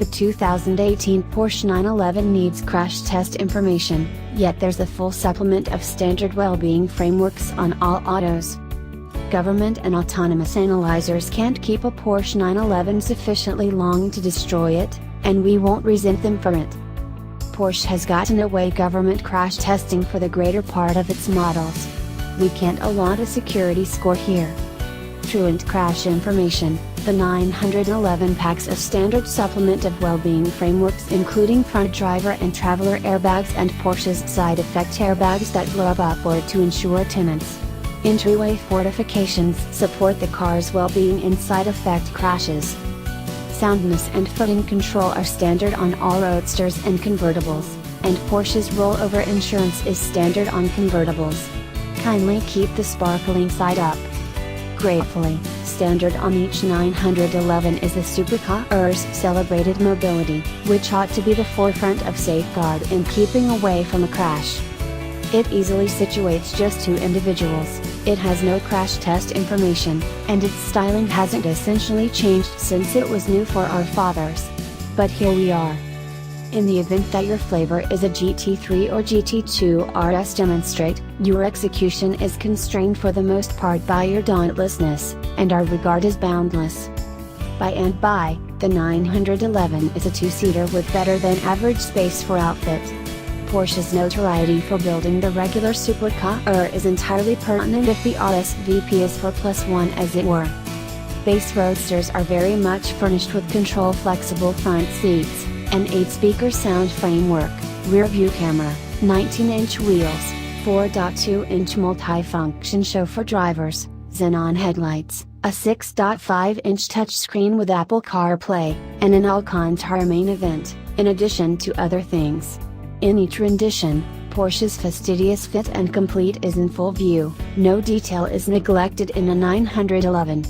The 2018 Porsche 911 needs crash test information, yet there's a full supplement of standard well-being frameworks on all autos. Government and autonomous analyzers can't keep a Porsche 911 sufficiently long to destroy it, and we won't resent them for it. Porsche has gotten away government crash testing for the greater part of its models. We can't allot a security score here. Truant crash information. The 911 packs a standard supplement of well-being frameworks including front driver and traveler airbags and Porsche's side effect airbags that blow up upward to ensure tenants. Entryway fortifications support the car's well-being in side effect crashes. Soundness and footing control are standard on all roadsters and convertibles, and Porsche's rollover insurance is standard on convertibles. Kindly keep the sparkling side up. Gratefully, standard on each 911 is the supercar's celebrated mobility, which ought to be the forefront of safeguard in keeping away from a crash. It easily situates just two individuals, it has no crash test information, and its styling hasn't essentially changed since it was new for our fathers. But here we are. In the event that your flavor is a GT3 or GT2 RS, demonstrate, your execution is constrained for the most part by your dauntlessness, and our regard is boundless. By and by, the 911 is a two-seater with better than average space for outfit. Porsche's notoriety for building the regular supercar is entirely pertinent if the RSVP is 4+1 as it were. Base roadsters are very much furnished with control flexible front seats, an 8-speaker sound framework, rear view camera, 19-inch wheels, 4.2-inch multi-function chauffeur drivers, xenon headlights, a 6.5-inch touchscreen with Apple CarPlay, and an Alcantara main event, in addition to other things. In each rendition, Porsche's fastidious fit and complete is in full view, no detail is neglected in a 911.